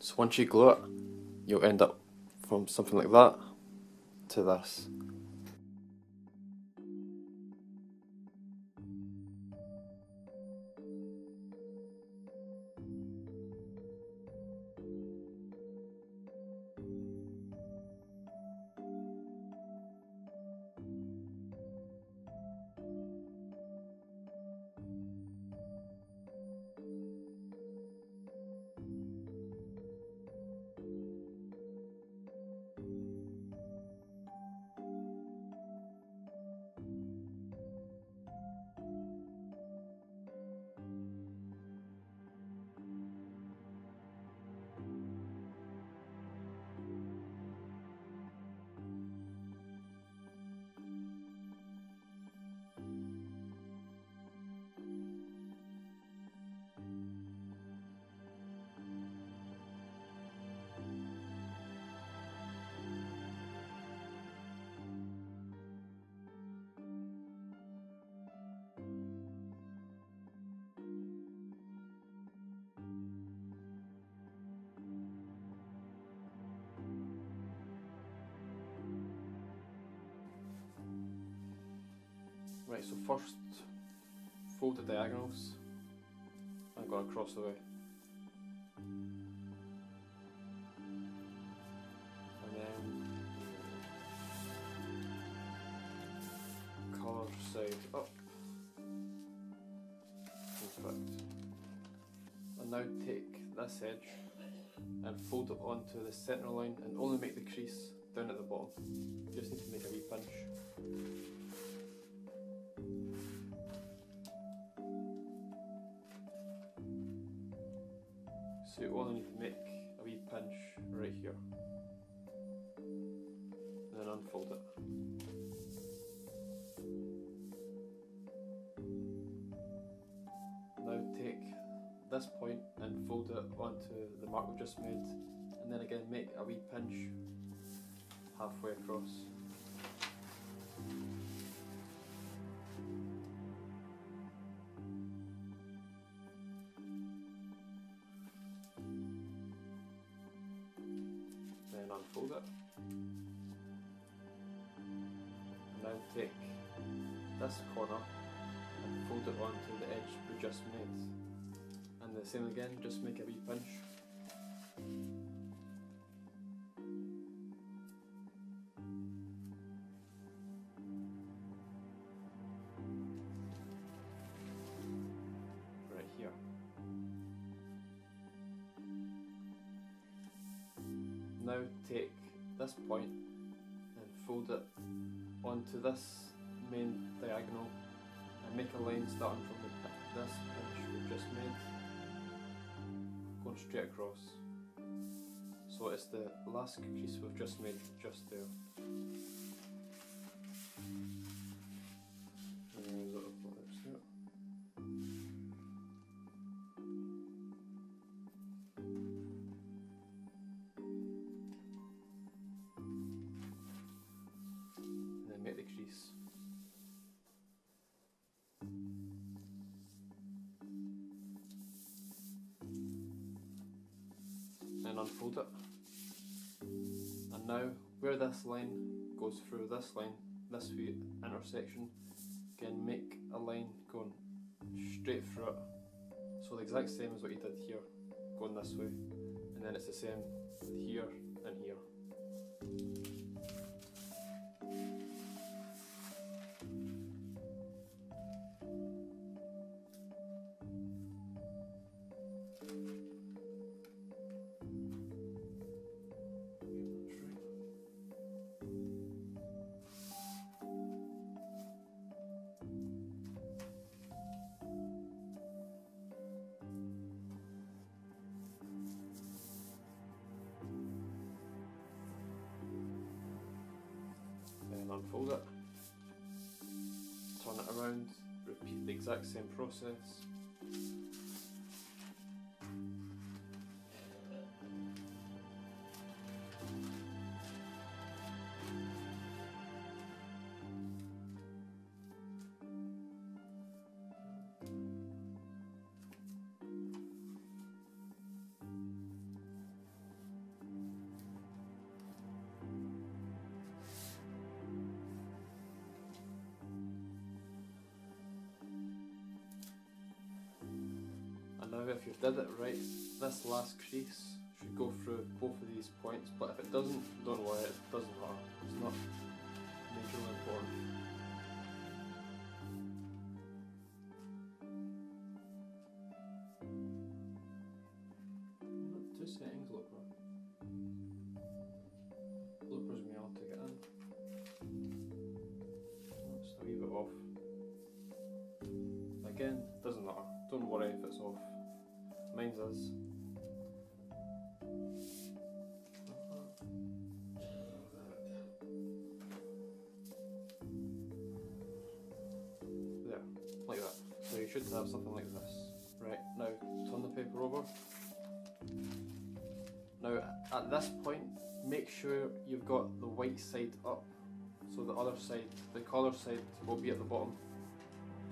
So once you glue it, you'll end up from something like that to this. Right, so first fold the diagonals and go across the way. And then colour side up. Perfect. And now take this edge and fold it onto the centre line and only make the crease down at the bottom. You just need to make a wee pinch. So you only need to make a wee pinch right here, and then unfold it. Now take this point and fold it onto the mark we just made, and then again make a wee pinch halfway across. Unfold it. Now take this corner and fold it onto the edge we just made. And the same again, just make a wee pinch. Right here. Now take this point and fold it onto this main diagonal and make a line starting from this pinch we just made, going straight across. So it's the last crease we've just made just there. Make the crease. And unfold it. And now where this line goes through this line, this wee intersection, again make a line going straight through it. So the exact same as what you did here, going this way. And then it's the same here and here. Unfold it, turn it around, repeat the exact same process. if you've did it right, this last crease should go through both of these points, but if it doesn't, don't worry, it doesn't matter. It's not majorly important. Two settings, looper. Looper's me all to get in. Just a wee bit off. Again, doesn't matter. Don't worry if it's off. Mine's is. There, like that. So you should have something like this. Right, now turn the paper over. Now at this point, make sure you've got the white side up. So the other side, the colour side will be at the bottom.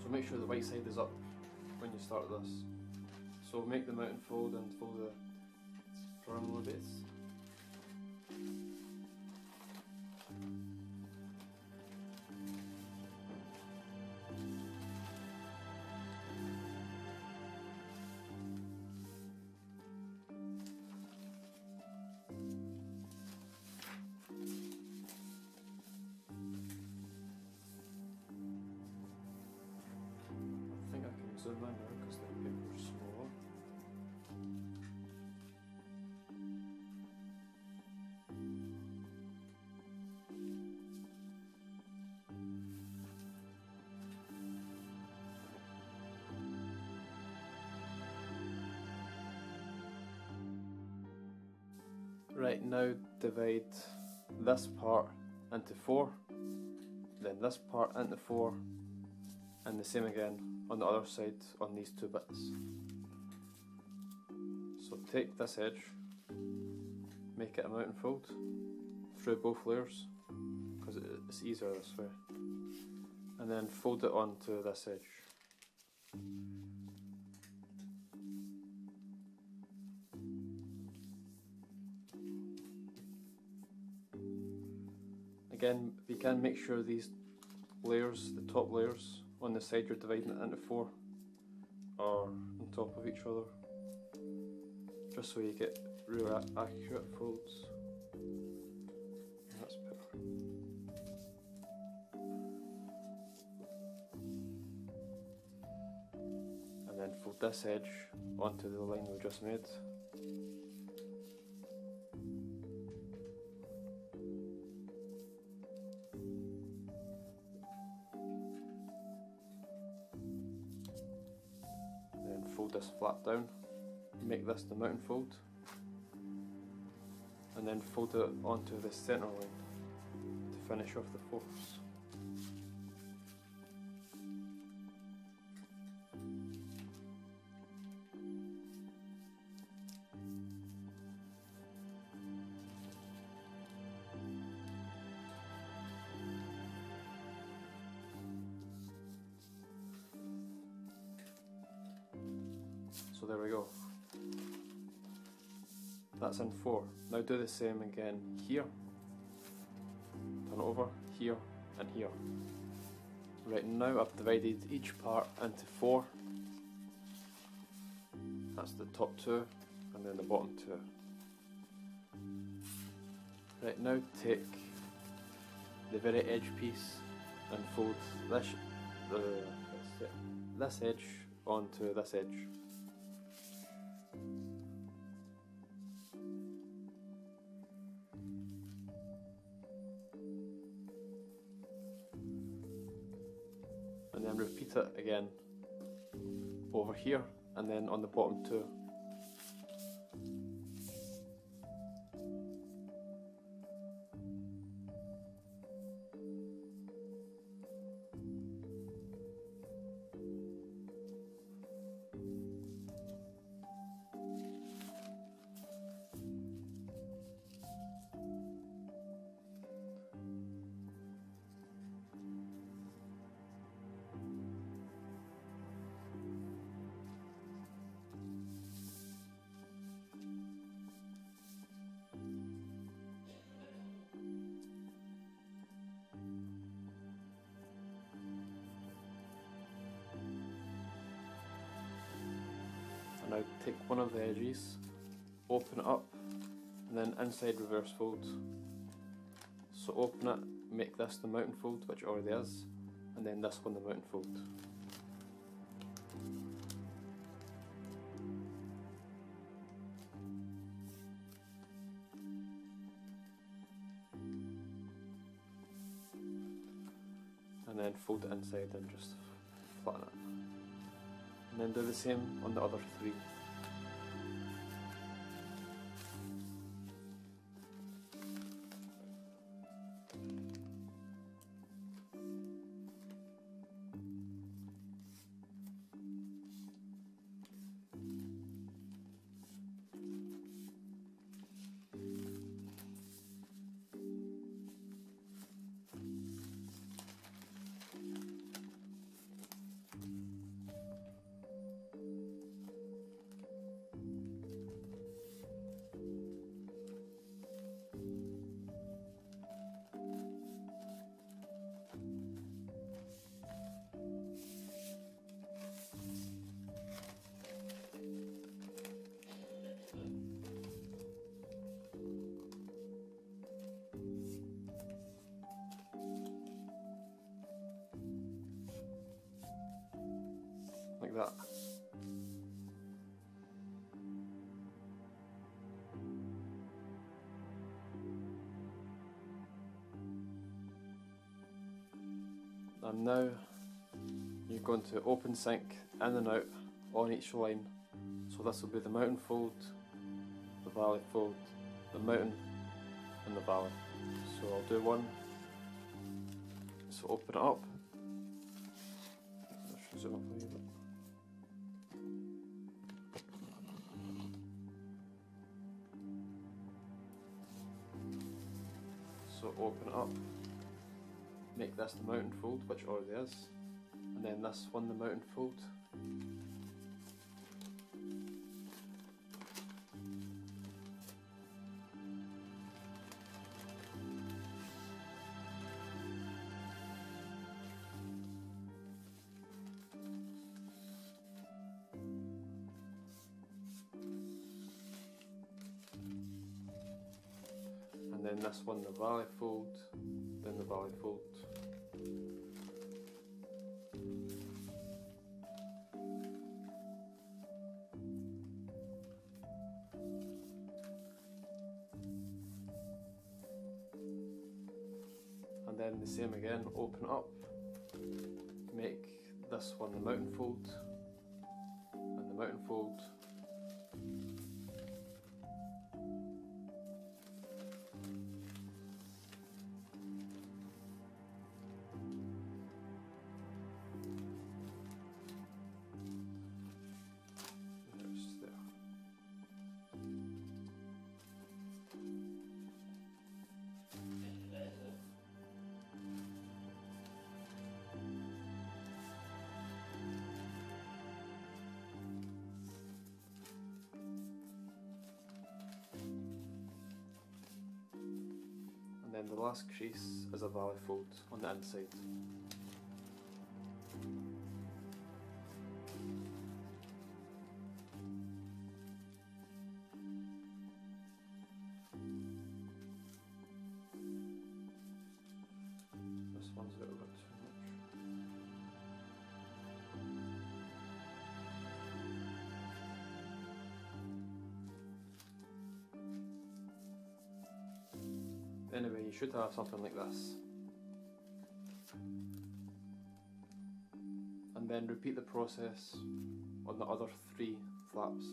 So make sure the white side is up when you start this. So make the mountain fold and fold the primary base. Zoom in now because the paper's smaller. Right, now divide this part into 4, then this part into 4, and the same again on the other side on these 2 bits. So take this edge, make it a mountain fold through both layers because it's easier this way, and then fold it onto this edge. Again, you can make sure these layers, the top layers on the side you're dividing it into 4 are on top of each other, just so you get really accurate folds. That's better. And then fold this edge onto the line we just made. Fold this flat down, make this the mountain fold, and then fold it onto the centre line to finish off the forks. So there we go. That's in 4. Now do the same again here. Turn it over, here, and here. Right, now I've divided each part into 4. That's the top 2, and then the bottom 2. Right, now take the very edge piece and fold this edge onto this edge. And then repeat it again over here and then on the bottom 2. Now take one of the edges, open it up, and then inside reverse fold. So open it, make this the mountain fold, which it already is, and then this one the mountain fold. And then fold it inside and just flatten it. And then do the same on the other three. Like that. And now you're going to open sync in and out on each line. So this will be the mountain fold, the valley fold, the mountain and the valley. So I'll do one. So open it up. Zoom up a little bit. So open it up, make this the mountain fold, which already is, and then this one the mountain fold. And then this one the valley fold, then the valley fold. And then the same again, open up, make this one the mountain fold, and the mountain fold. And then the last crease is a valley fold on the inside. This one's a little bit too much. Anyway, you should have something like this. And then repeat the process on the other three flaps.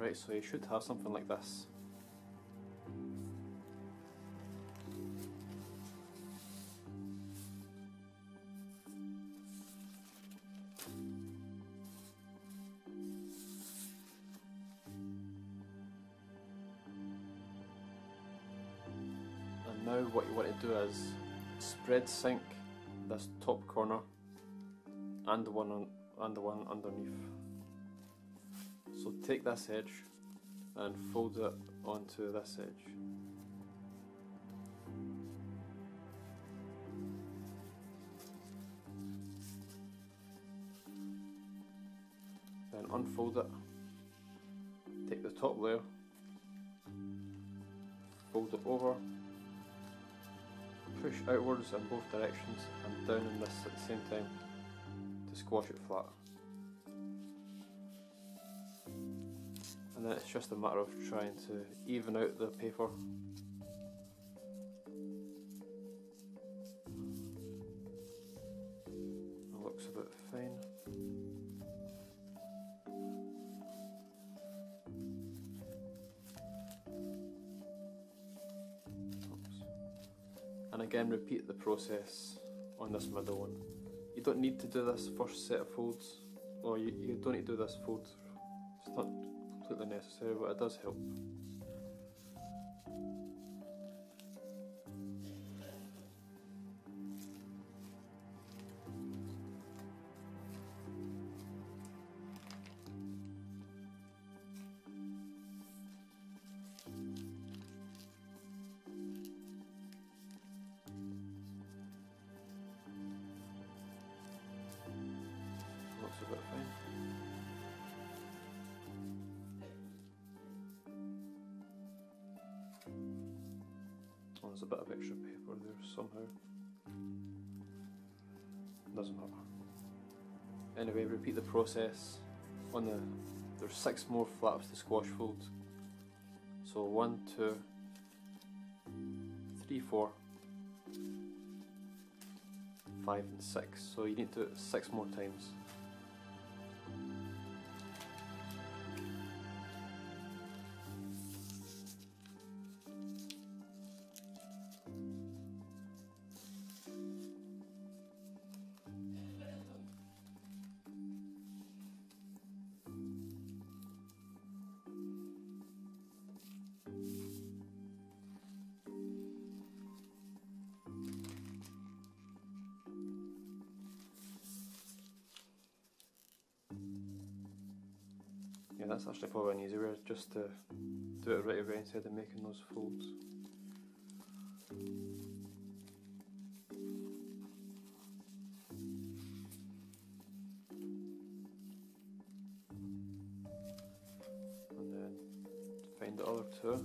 Right, so you should have something like this. And now what you want to do is spread sync this top corner and the one underneath. So take this edge and fold it onto this edge. Then unfold it, take the top layer, fold it over, push outwards in both directions and down in this at the same time to squash it flat. And then it's just a matter of trying to even out the paper. It looks about fine. Oops. And again repeat the process on this middle one. You don't need to do this first set of folds, or you don't need to do this fold. It's not completely necessary, but it does help. Looks a bit fine. Oh, there's a bit of extra paper there somehow. Doesn't matter. Anyway, repeat the process on there's 6 more flaps to squash fold. So 1, 2, 3, 4, 5 and 6. So you need to do it 6 more times. Yeah, that's actually probably an easier way, just to do it right away instead of making those folds. And then find the other 2.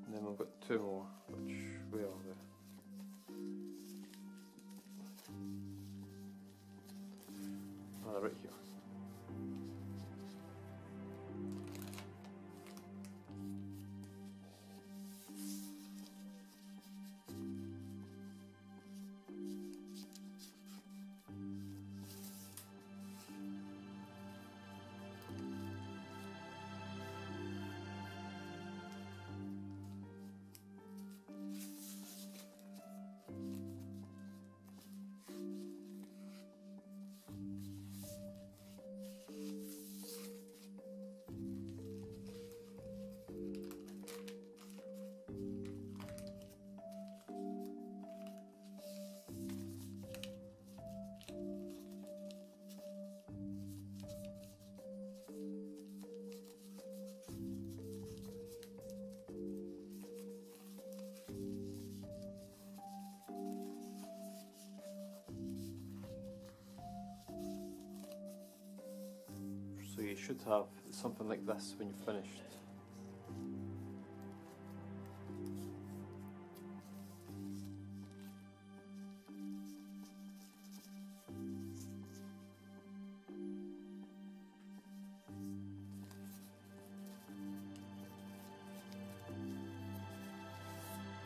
And then we've got 2 more, which we are there. Ah, right here. you should have something like this when you're finished.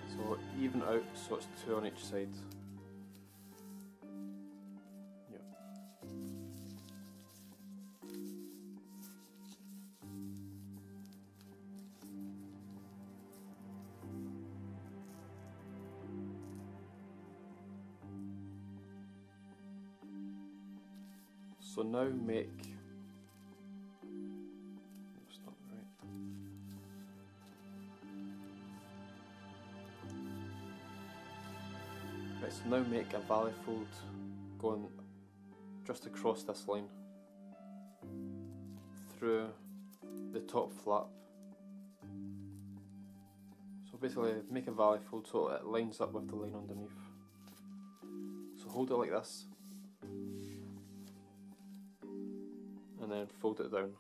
So even out so it's 2 on each side. Yep. So now make, that's not right. Right, so now make a valley fold going just across this line through the top flap. So basically make a valley fold so it lines up with the line underneath. So hold it like this and then fold it down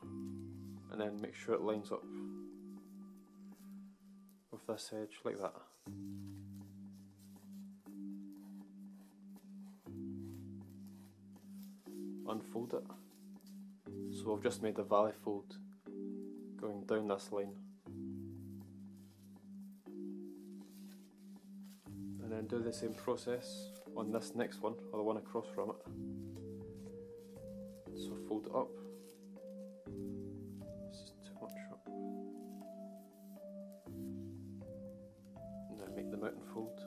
and then make sure it lines up with this edge like that. Unfold it. So I've just made a valley fold going down this line. And then do the same process on this next one, or the one across from it. So fold it up. This is too much up. And then make the mountain fold.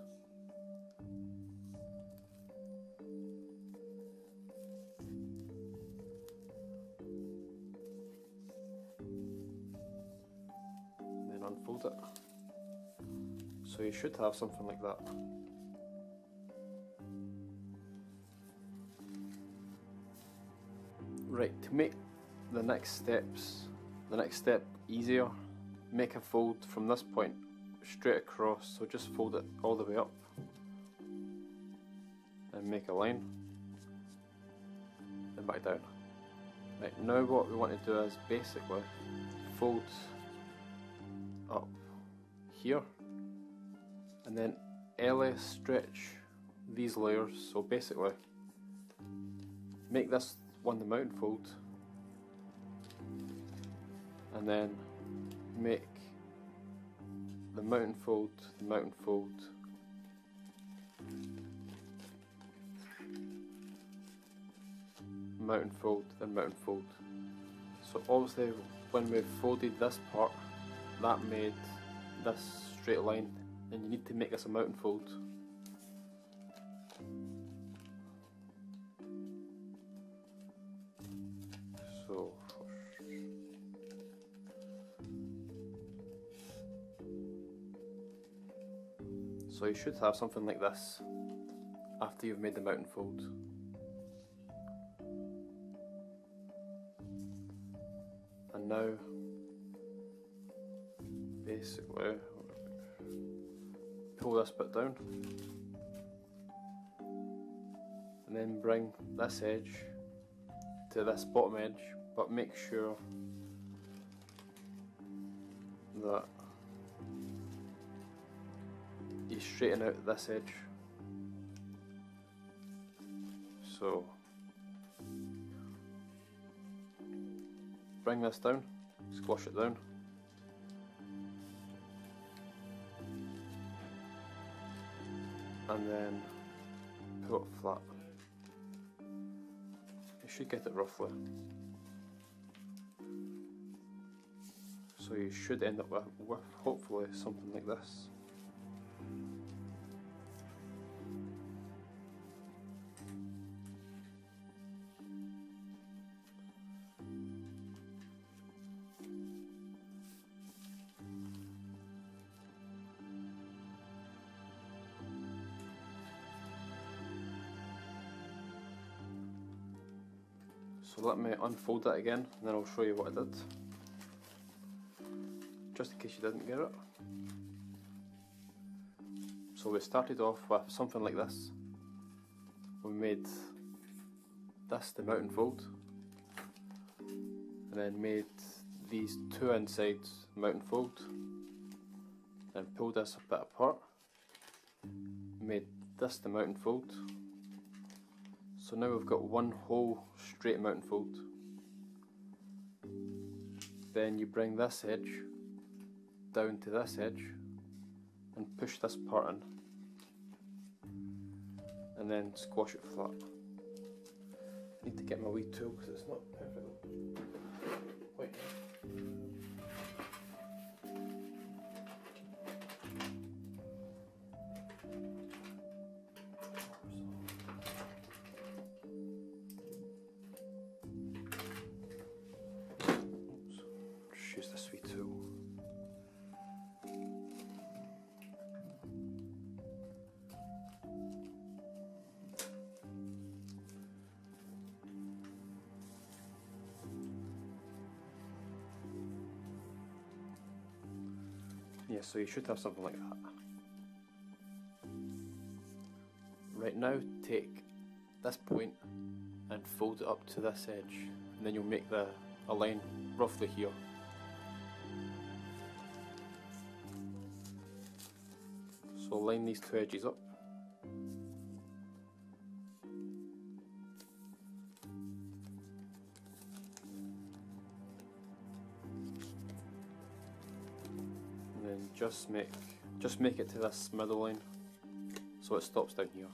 Unfold it. So you should have something like that. Right, to make the next step easier, make a fold from this point straight across, so just fold it all the way up and make a line, then back down. Right, now what we want to do is basically fold up here and then LS stretch these layers. So basically make this one the mountain fold and then make the mountain fold, the mountain fold, mountain fold, then mountain fold. So obviously when we've folded this part, that made this straight line, and you need to make this a mountain fold. So you should have something like this after you've made the mountain fold. And now basically pull this bit down and then bring this edge to this bottom edge, but make sure that you straighten out this edge. So bring this down, squash it down, and then pull it flat. You should get it roughly. So you should end up with hopefully something like this. So let me unfold that again and then I'll show you what I did, just in case you didn't get it. So we started off with something like this. We made this the mountain fold, and then made these two inside mount and fold, and pulled this a bit apart, made this the mount and fold. So now we've got one whole straight mount and fold. Then you bring this edge down to this edge and push this part in, and then squash it flat. I need to get my wee tool because it's not perfectly quite. Just use this wee tool. Yeah, so you should have something like that. Right now, take this point and fold it up to this edge, and then you'll make a line roughly here. So line these two edges up. And then just make it to this middle line, so it stops down here.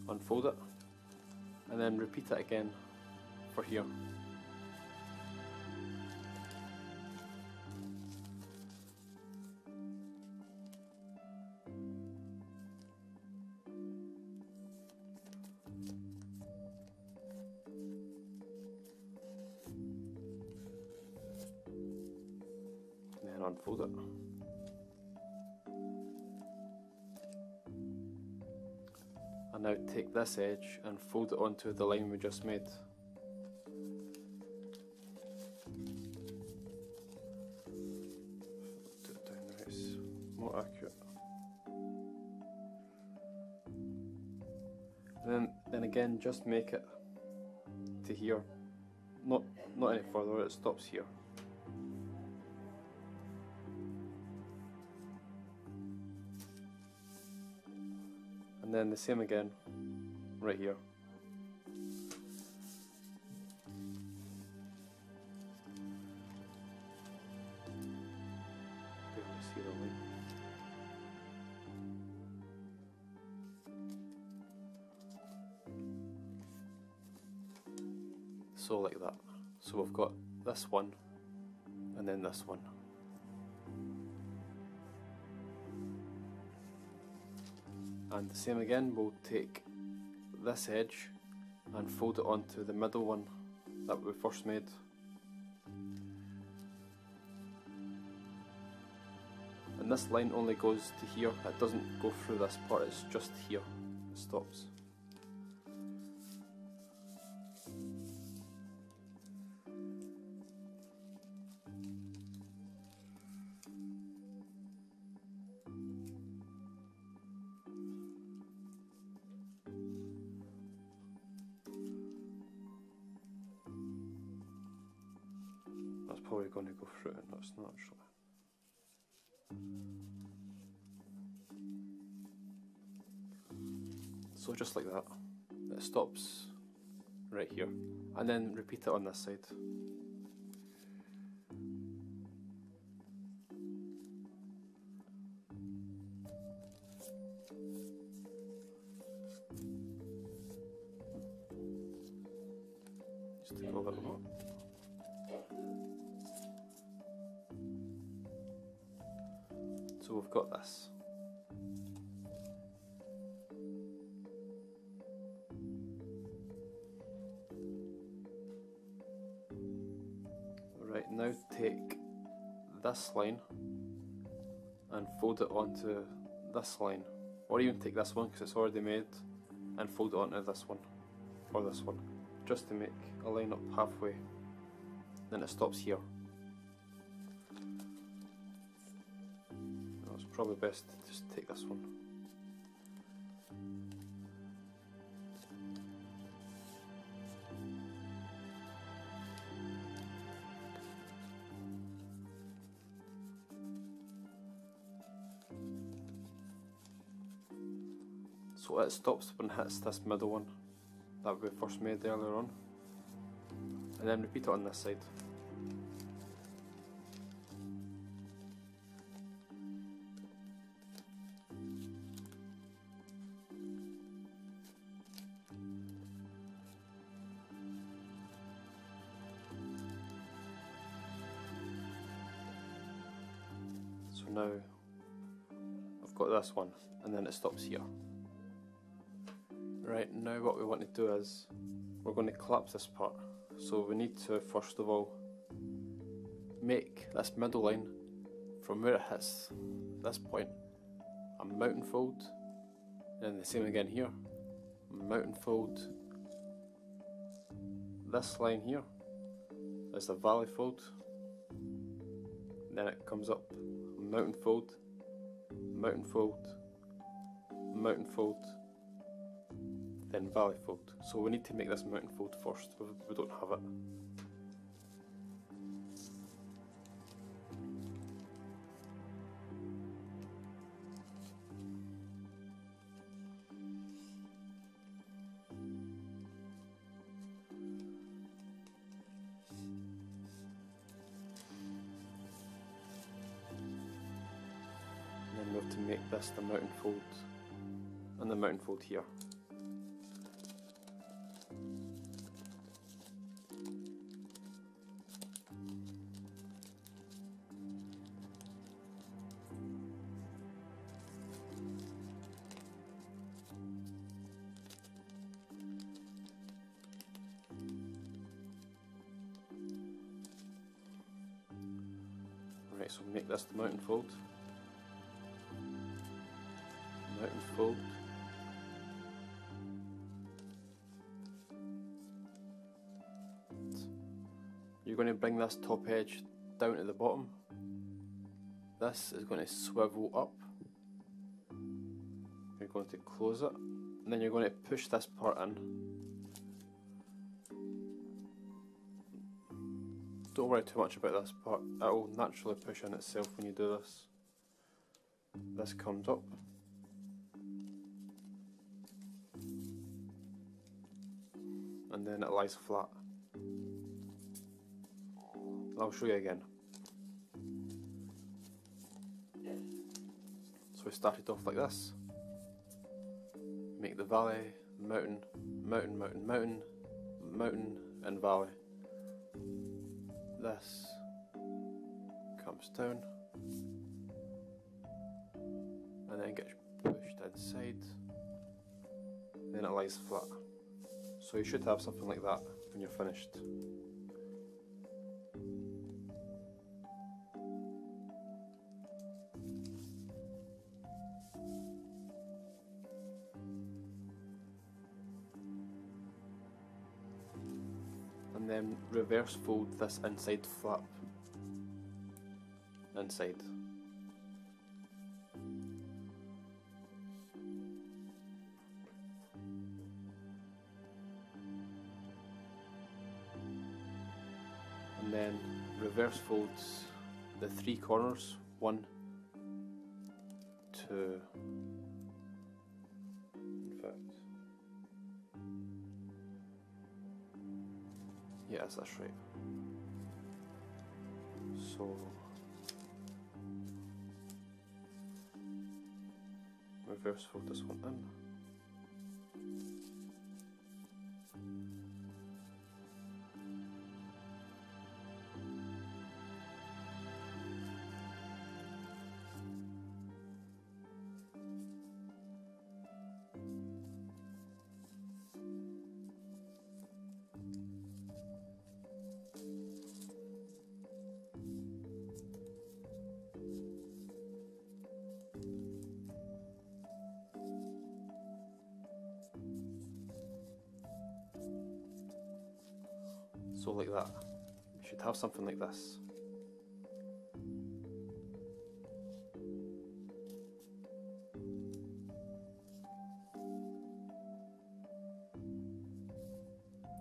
Unfold it, and then repeat it again for here. And then unfold it. And now take this edge and fold it onto the line we just made. Do it down there, it's more accurate. And then again, just make it to here, not any further. It stops here. And then the same again, right here. Barely see the line. So like that. So we've got this one, and then this one. And the same again, we'll take this edge and fold it onto the middle one that we first made. And this line only goes to here, it doesn't go through this part, it's just here, it stops. That's probably going to go through it, no, it's not actually. So just like that, it stops right here, and then repeat it on this side. Just take all that one up. So we've got this. Right, now take this line and fold it onto this line, or even take this one because it's already made and fold it onto this one or this one, just to make a line up halfway. Then it stops here. It's probably best to just take this one. So it stops when it hits this middle one that we first made earlier on, and then repeat it on this side. So now I've got this one, and then it stops here. Right, now what we want to do is we're going to collapse this part. So we need to first of all make this middle line from where it hits this point a mountain fold, and the same again here, mountain fold. This line here is the valley fold, then it comes up mountain fold, mountain fold, mountain fold, then valley fold. So we need to make this mountain fold first, we don't have it. And then we have to make this the mountain fold and the mountain fold here. Right, so make this the mountain fold, mountain fold, you're going to bring this top edge down to the bottom. This is going to swivel up, you're going to close it, and then you're going to push this part in. Don't worry too much about this part, it will naturally push in itself when you do this. This comes up, and then it lies flat. I'll show you again. So we started off like this. Make the valley, mountain, mountain, mountain, mountain, mountain and valley. This comes down and then gets pushed inside, then it lies flat. So you should have something like that when you're finished. And then reverse fold this inside flap inside. And then reverse folds the three corners, 1, 2, in fact, yes, that's right. So reverse fold this one in. So like that. You should have something like this.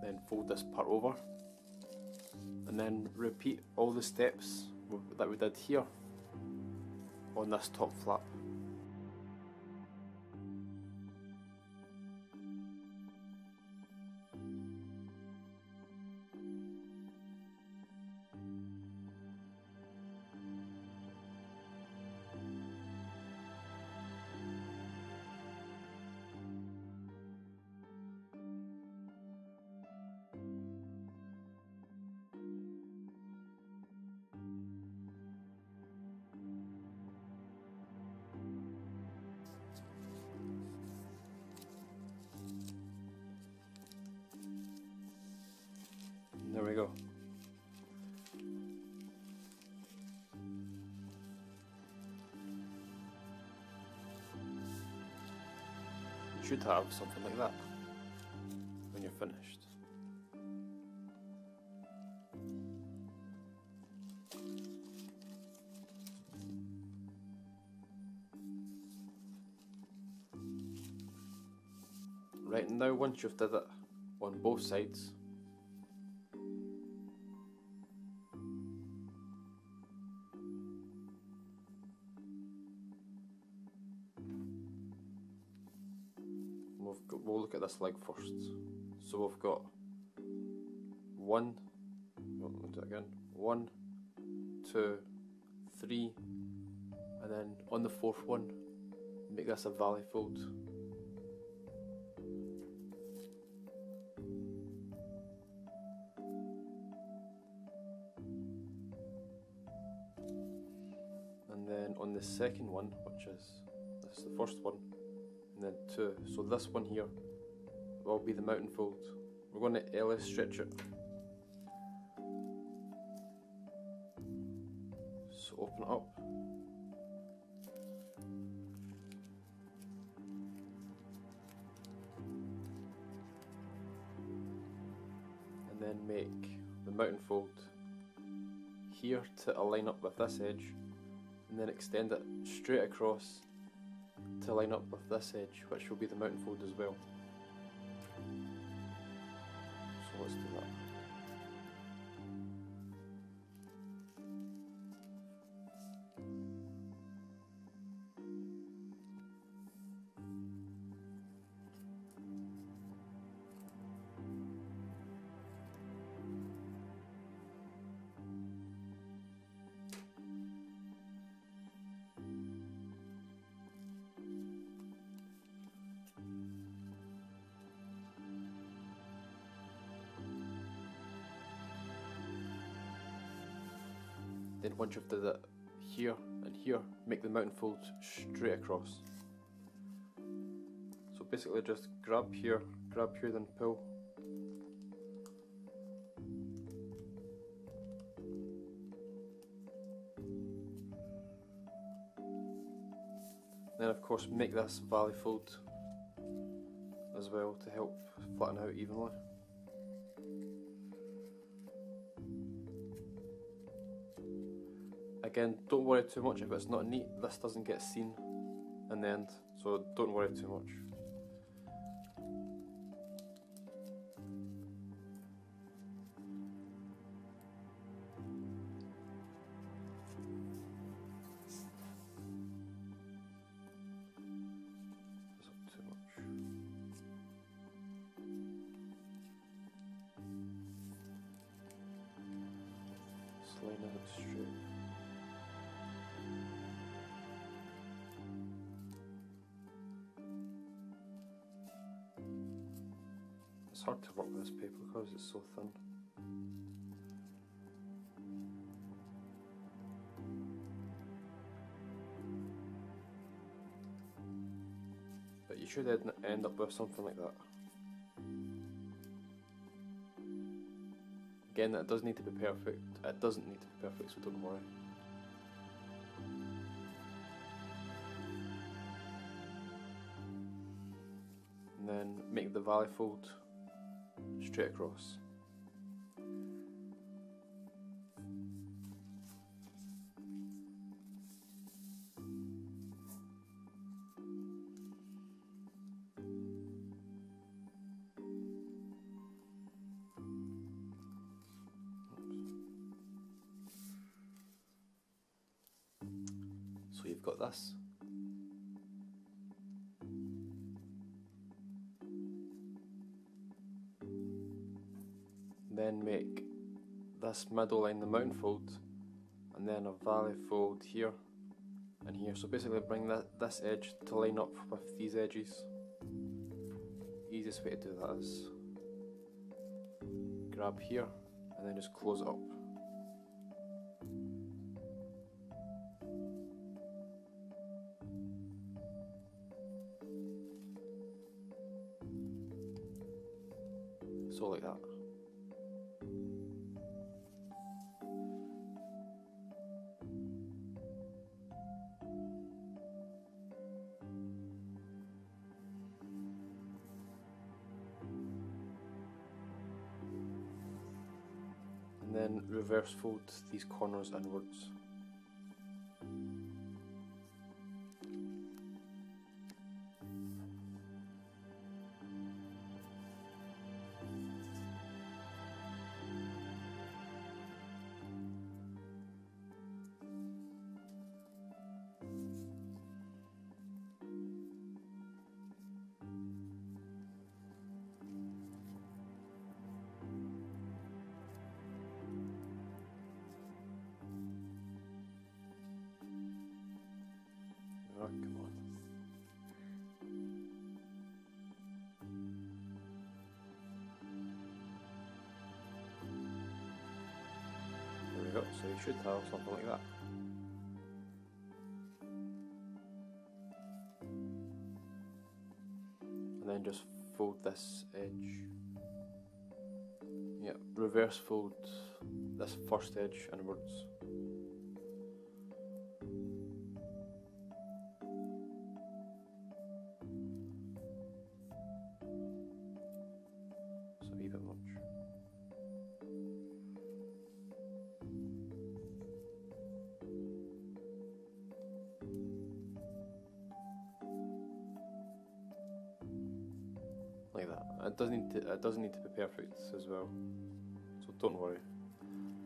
Then fold this part over and then repeat all the steps that we did here on this top flap. we go. You should have something like that when you're finished. Right, now once you've did it on both sides, we'll look at this leg first. So we've got one, we'll do it again, 1, 2, 3, and then on the fourth one, make this a valley fold. And then on the second one, which is, this is the first one, and then 2, so this one here will be the mountain fold. We're going to LS stretch it. So open it up. And then make the mountain fold here to align up with this edge, and then extend it straight across to line up with this edge, which will be the mountain fold as well. So let's do that. Then once you've done it here and here, make the mountain fold straight across. So basically just grab here, then pull. Then of course make this valley fold as well to help flatten out evenly. Again, don't worry too much if it's not neat, this doesn't get seen in the end, so don't worry too much. That's not too much. Slide it straight. It's hard to work with this paper because it's so thin. But you should end up with something like that. Again, it does need to be perfect. It doesn't need to be perfect, so don't worry. And then make the valley fold straight across. So you've got this. Then make this middle line the mountain fold, and then a valley fold here and here. So basically bring this edge to line up with these edges. Easiest way to do that is grab here and then just close it up. So like that. then reverse fold these corners inwards. Oh, come on. There we go, so you should have something like that. And then just fold this edge. Yeah, reverse fold this first edge inwards. Like that. It doesn't need to be perfect as well, so don't worry.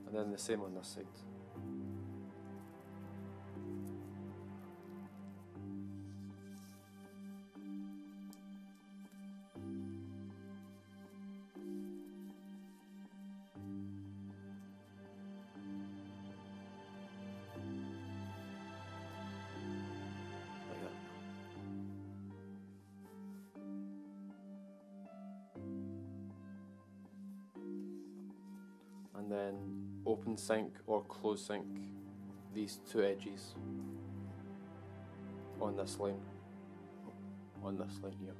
And then the same on this side. Like that. And then open sync or close sync these two edges on this line here.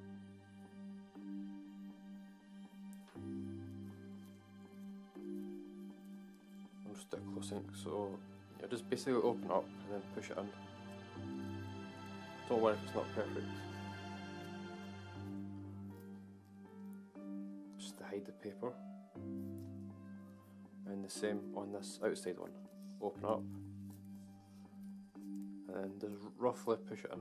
I'll just do a close sync, so you just basically open up and then push it in. Don't worry if it's not perfect. Just to hide the paper. And the same on this outside one. Open up and then just roughly push it in.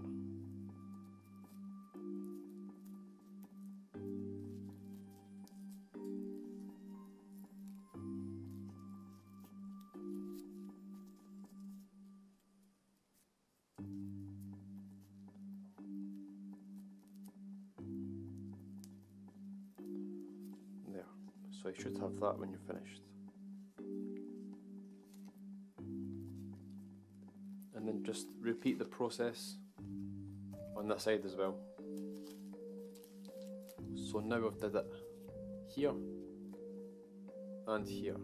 There. So you should have that when you're finished. And then just repeat the process on this side as well. So now we've did it here and here.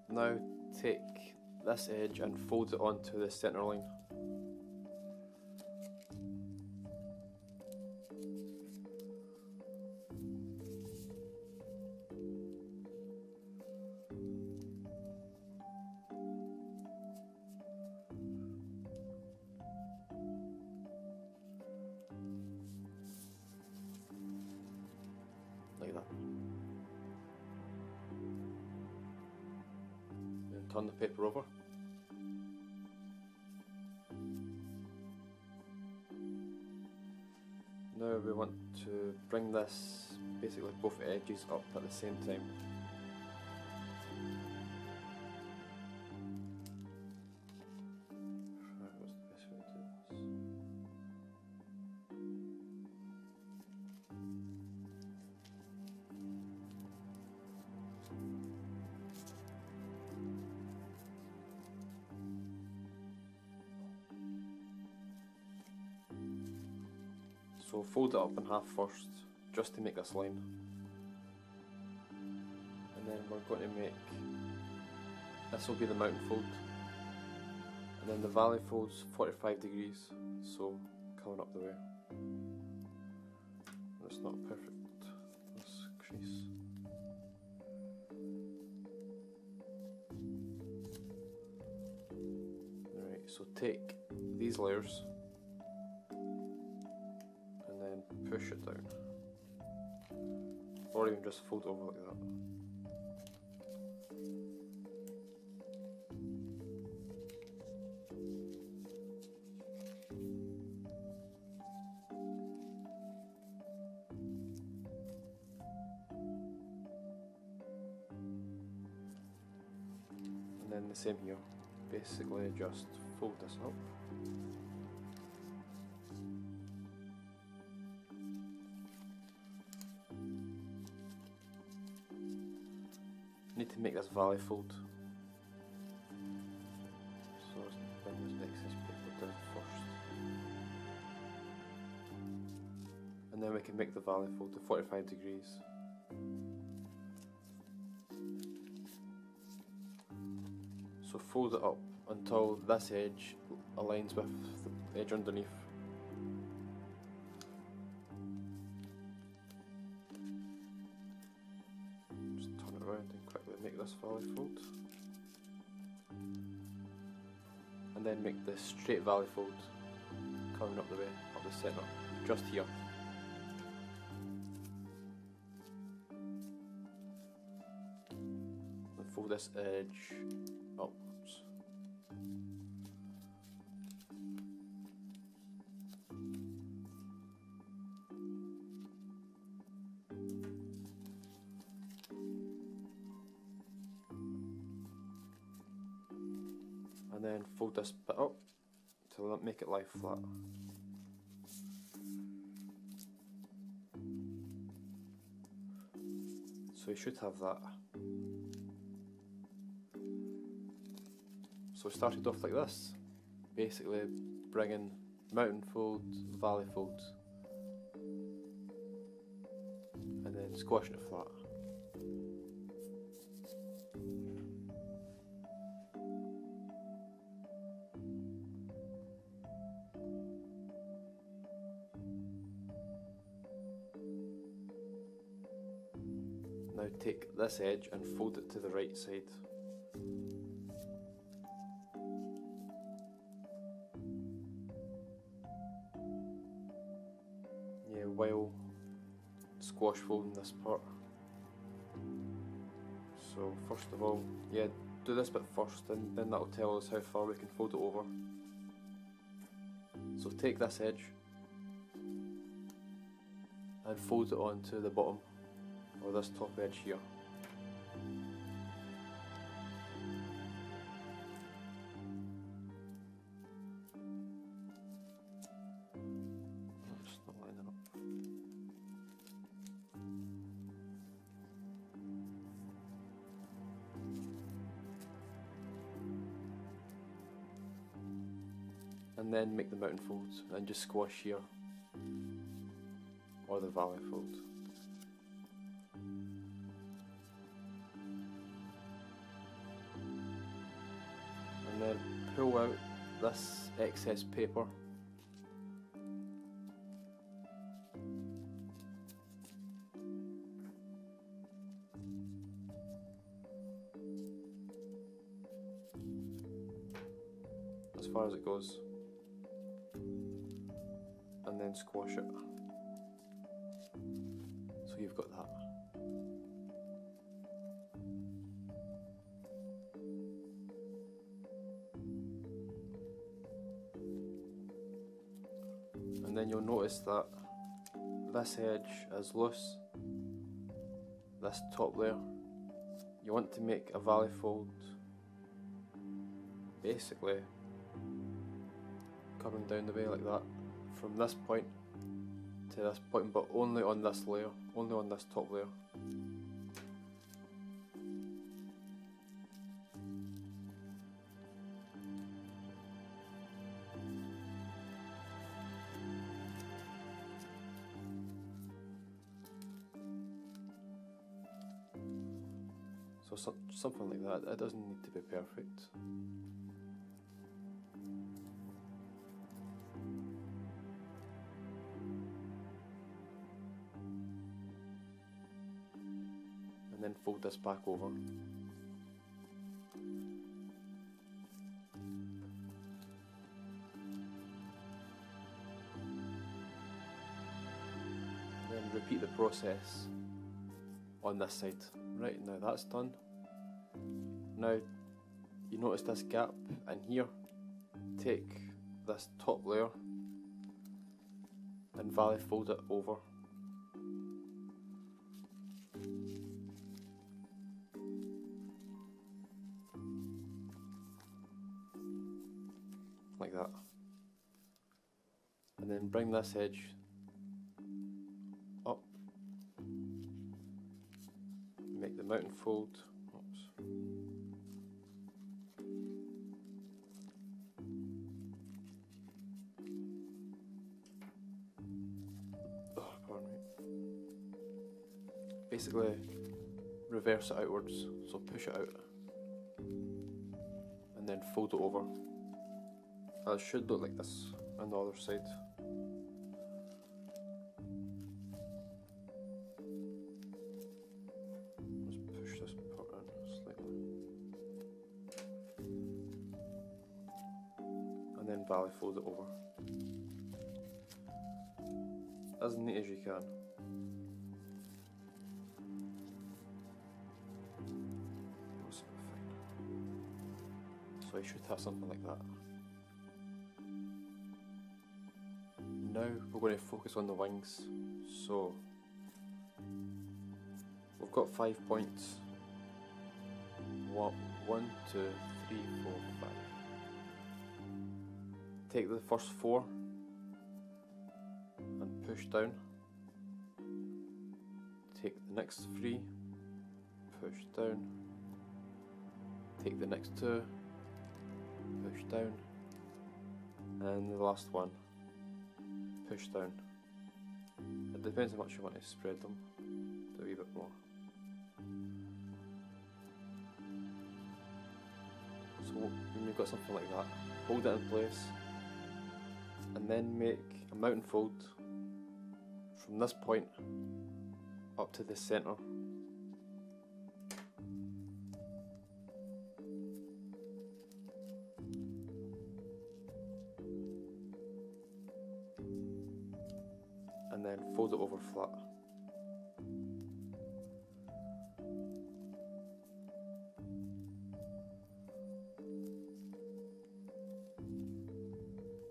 Now take this edge and fold it onto the centre line. Like that. And turn the paper over. Now we want to bring this, basically both edges up at the same time. So fold it up in half first, just to make this line. And then we're going to make, this will be the mountain fold. And then the valley fold's 45 degrees, so coming up the way. It's not perfect, this crease. Alright, so take these layers, push it down, or even just fold over like that. then the same here. Basically just fold this up. Need to make this valley fold. So let's bring this excess paper down first. And then we can make the valley fold to 45 degrees. So fold it up until this edge aligns with the edge underneath. Just turn it around and quickly make this valley fold. And then make this straight valley fold coming up the way, up the centre, just here. And fold this edge upwards. And then fold this bit up to make it lie flat. So you should have that. So we started off like this, basically bringing mountain fold, valley fold, and then squashing it flat. Now take this edge and fold it to the right side. Yeah, while squash folding this part. So first of all, yeah, do this bit first, and then that'll tell us how far we can fold it over. So take this edge and fold it onto the bottom, or this top edge here. It's not lining up. And then make the mountain folds and just squash here, or the valley fold. And then pull out this excess paper . As far as it goes, and then squash it. So you've got that. And then you'll notice that this edge is loose, this top layer. You want to make a valley fold basically coming down the way like that, from this point to this point, but only on this layer, only on this top layer. So something like that. It doesn't need to be perfect. And then fold this back over. Then repeat the process on this side. Right, now that's done. Now you notice this gap in here. Take this top layer and valley fold it over. like that. And then bring this edge up, make the mountain fold. Oops. Oh, pardon me. Basically reverse it outwards, so push it out and then fold it over. It should look like this on the other side. Let's push this part in slightly. And then valley fold it over. As neat as you can. So you should have something like that. Now we're going to focus on the wings. So we've got 5 points. 1, 2, 3, 4, 5. Take the first 4 and push down. Take the next 3, push down. Take the next 2, push down, and the last one, push down. It depends how much you want to spread them, do a wee bit more. So when you've got something like that, hold it in place, and then make a mountain fold from this point up to the centre. And then fold it over flat.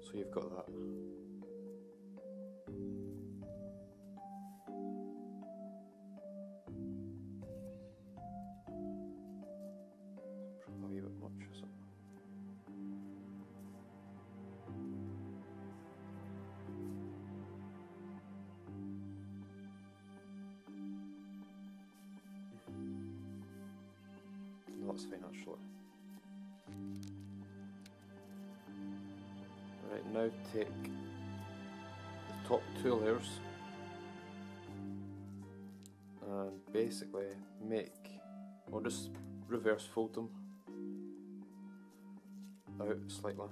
So you've got that. Probably a bit much, is it? No, that's fine actually. Right, now take the top 2 layers and basically make, or just reverse fold them out slightly.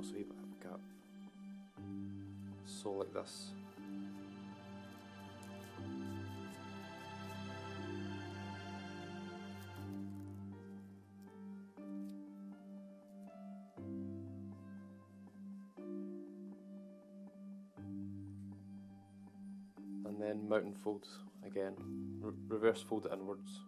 So you have a gap. So like this. And then mountain fold again. Reverse fold it inwards.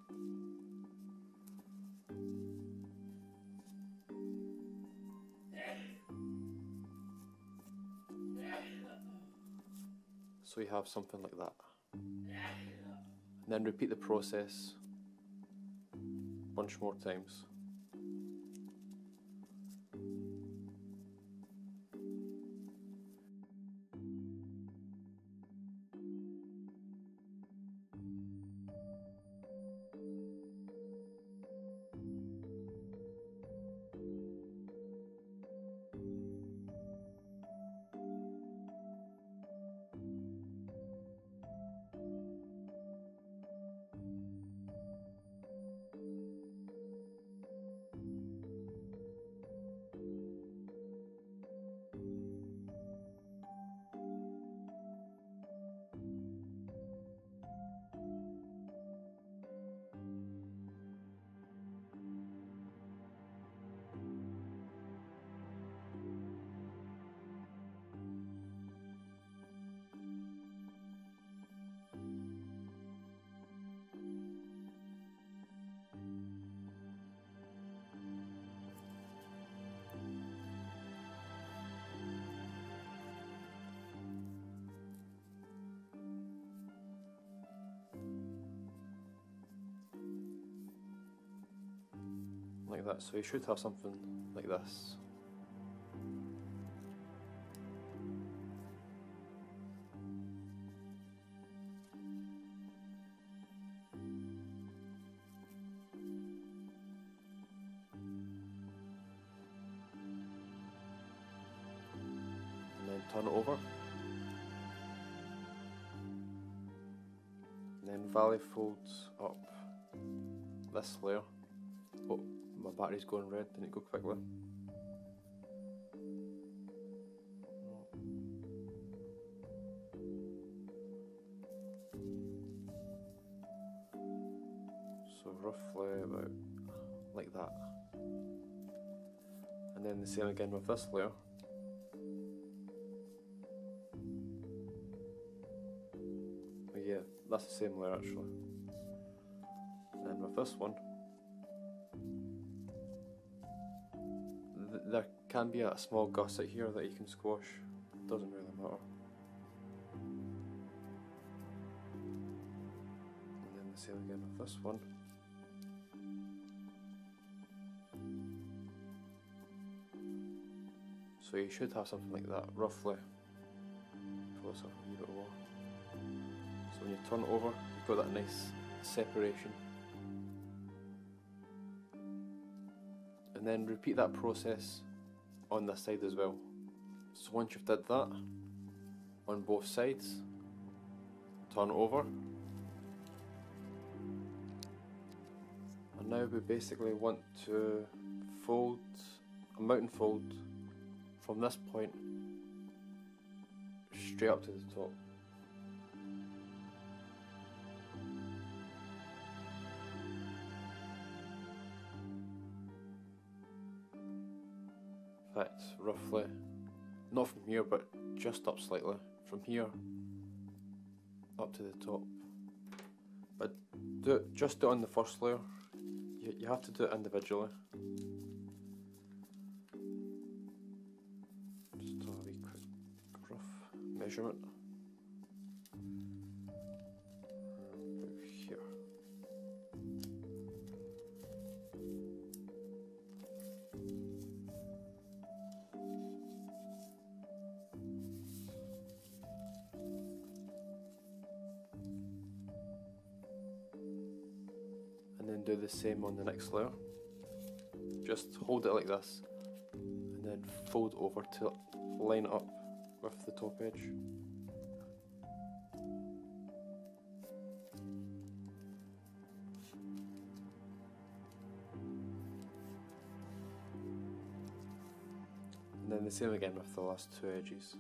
So you have something like that. And then repeat the process a bunch more times. like that, so you should have something like this. And then turn it over. And then valley folds up this layer. Oh, my battery's going red, didn't it go quickly? So roughly about like that. And then the same again with this layer. Oh yeah, that's the same layer actually. And then with this one, there can be a small gusset here that you can squash, doesn't really matter. And then the same again with this one. So you should have something like that, roughly. Pull this up a wee bit more. So when you turn it over, you've got that nice separation. And then repeat that process on this side as well. So once you've did that on both sides, turn it over. And now we basically want to fold, a mountain fold from this point straight up to the top. In fact, roughly, not from here, but just up slightly. From here up to the top. But just do it on the first layer. You have to do it individually. Just a wee quick rough measurement. About here. And then do the same on the next layer. Just hold it like this and then fold over to line up with the top edge. And then the same again with the last two edges.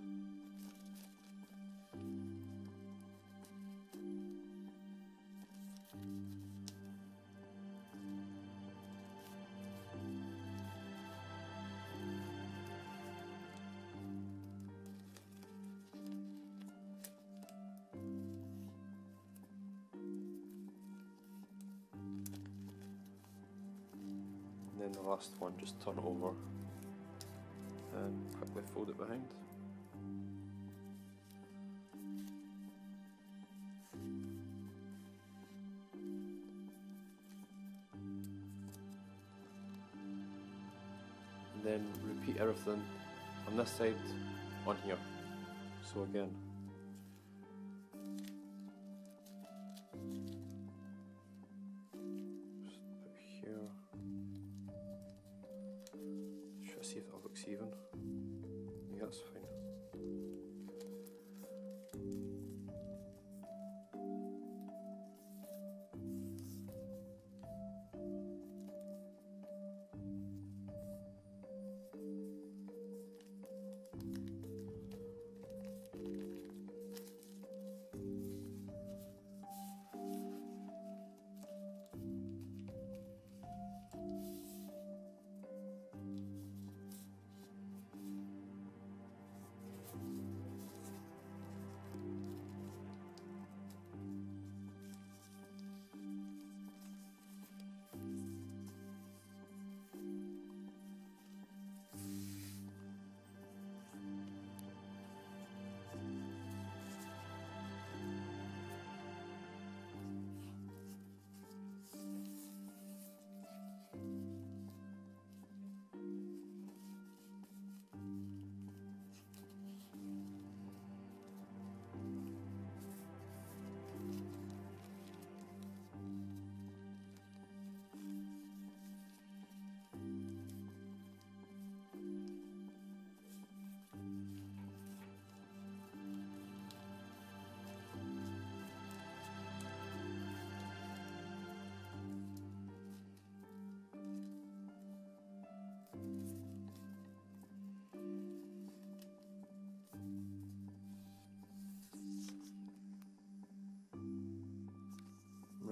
And then the last one, just turn it over and quickly fold it behind. And then repeat everything on this side on here. So again, see if that looks even. Yeah, that's fine.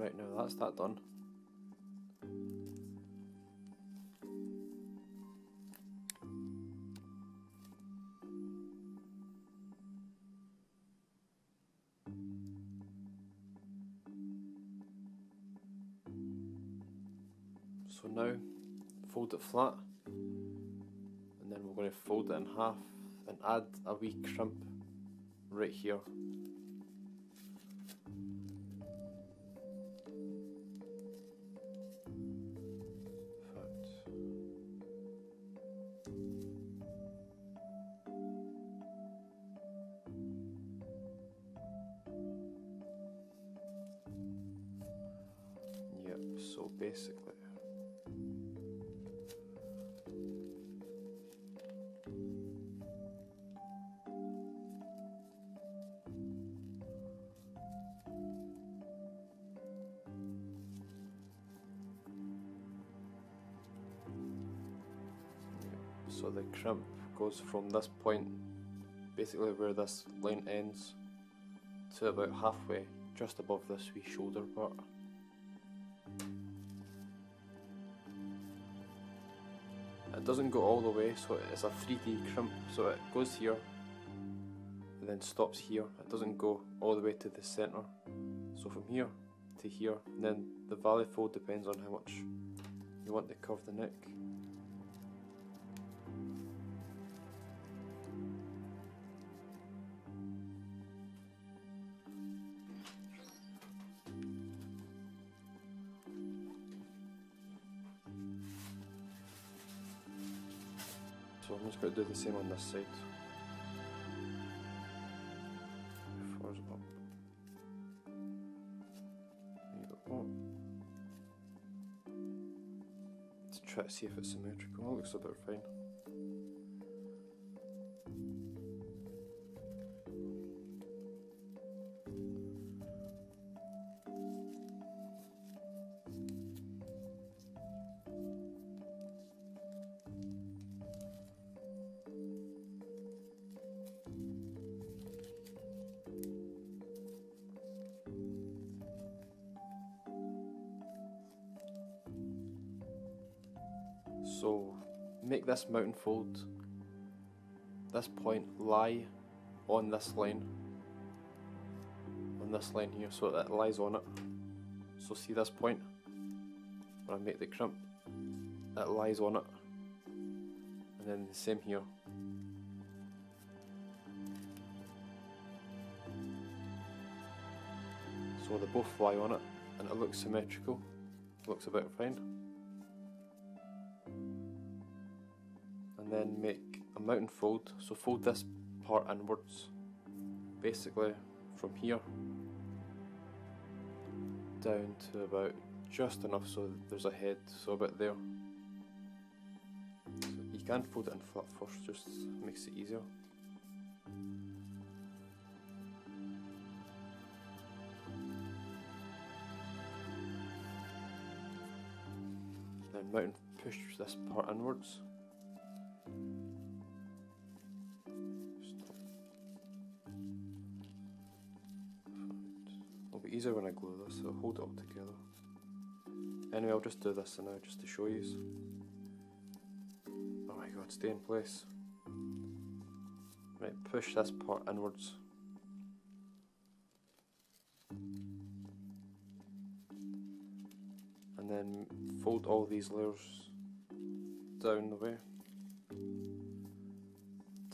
Right, now that's that done. So now fold it flat, and then we're going to fold it in half and add a wee crimp right here. Yep, so basically so the crimp goes from this point, basically where this line ends, to about halfway, just above this wee shoulder part. It doesn't go all the way, so it's a 3D crimp, so it goes here, and then stops here. It doesn't go all the way to the centre, so from here to here, and then the valley fold depends on how much you want to curve the neck. So I'm just going to do the same on this side. Fours up. There you go. To try to see if it's symmetrical. It looks about fine. So make this mountain fold, this point lie on this line here, so that it lies on it. So see this point, when I make the crimp, it lies on it, and then the same here. So they both lie on it, and it looks symmetrical, it looks about fine. And then make a mountain fold, so fold this part inwards, basically from here down to about just enough so there's a head, so about there. So you can fold it in flat first, just makes it easier. Then mountain push this part inwards. It'll be easier when I glue this, so I'll hold it all together. Anyway, I'll just do this now just to show you. Oh my god, stay in place. Right, push this part inwards. And then fold all these layers down the way.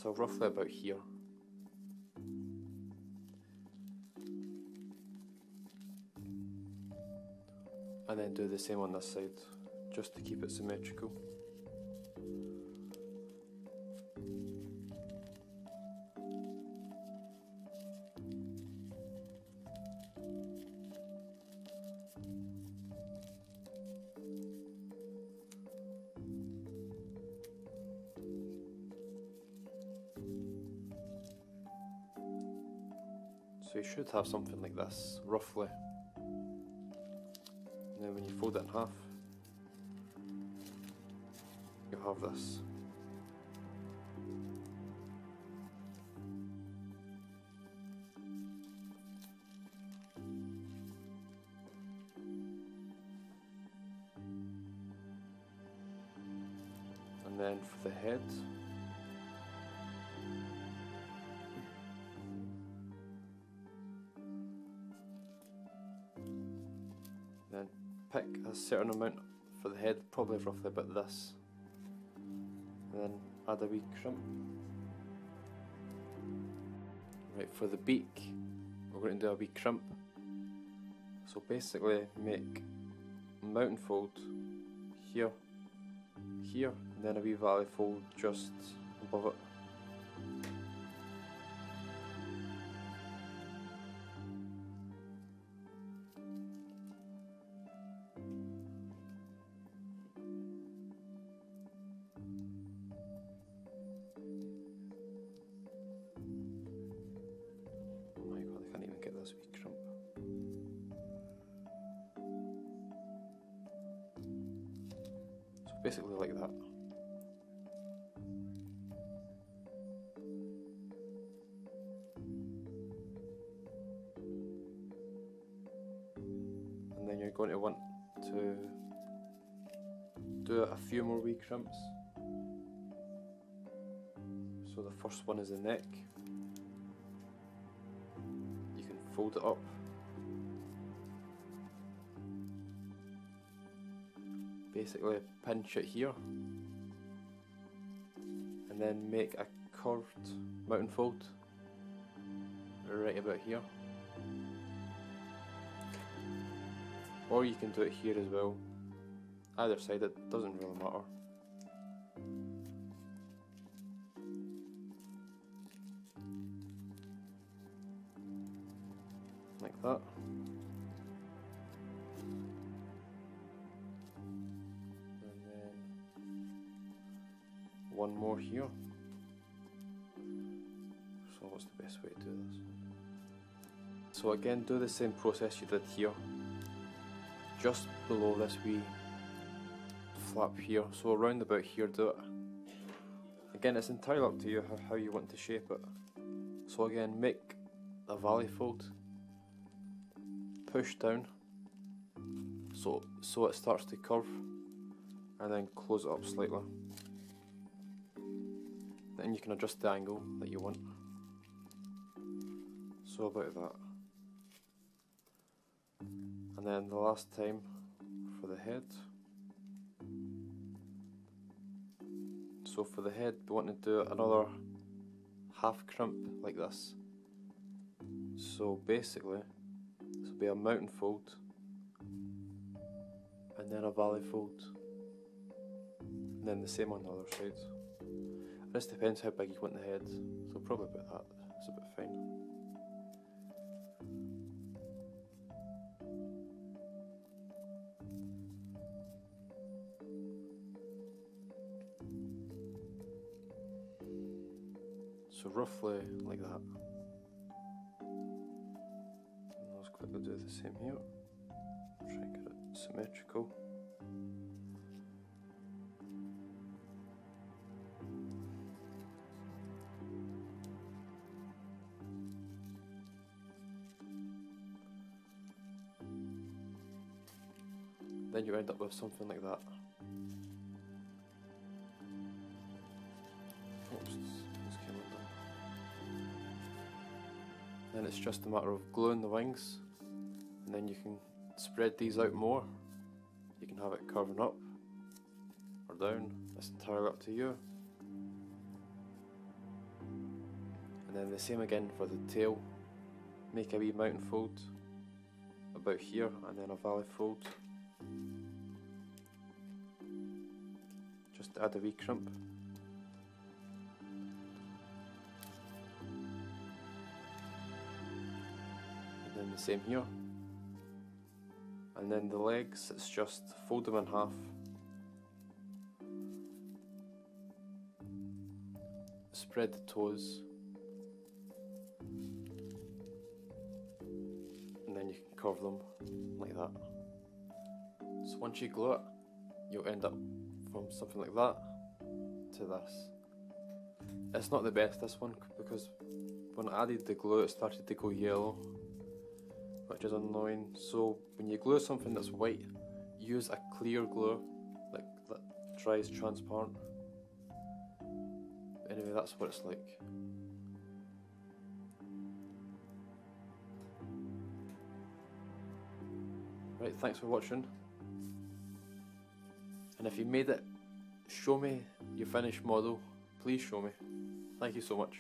So roughly about here. And then do the same on this side, just to keep it symmetrical. So you should have something like this, roughly. And then when you fold it in half, you'll have this. then for the head, then pick a certain amount for the head, probably roughly about this, and then add a wee crimp. Right, for the beak, we're going to do a wee crimp. So basically make a mountain fold here, here, and then a wee valley fold just above it. Oh my god, I can't even get this wee crimp. So basically like that. And then you're going to want to do a few more wee crimps. So the first one is the neck. You can fold it up. Basically pinch it here. And then make a curved mountain fold right about here. Or you can do it here as well. Either side, it doesn't really matter. Like that. And then one more here. So what's the best way to do this? So again, do the same process you did here. Just below this wee flap here, so around about here do it. Again, it's entirely up to you how you want to shape it. So again, make a valley fold, push down so it starts to curve, and then close it up slightly. Then you can adjust the angle that you want. So about that. And then the last time for the head. So for the head, we want to do another half crimp like this. So basically, this will be a mountain fold, and then a valley fold, and then the same on the other side. This depends how big you want the head, so probably about that, it's about fine. So roughly like that. And let's quickly do the same here. Try and get it symmetrical. Then you end up with something like that. Oops, this came undone. Then it's just a matter of gluing the wings, and then you can spread these out more. You can have it curving up or down, it's entirely up to you. And then the same again for the tail. Make a wee mountain fold about here, and then a valley fold. Just add a wee crimp. And then the same here. And then the legs, it's just fold them in half. Spread the toes. And then you can curve them like that. So once you glue it, you'll end up from something like that to this. It's not the best, this one, because when I added the glue it started to go yellow, which is annoying. So when you glue something that's white, use a clear glue, like that dries transparent. Anyway, that's what it's like. Right, thanks for watching. And if you made it, show me your finished model. Please show me. Thank you so much.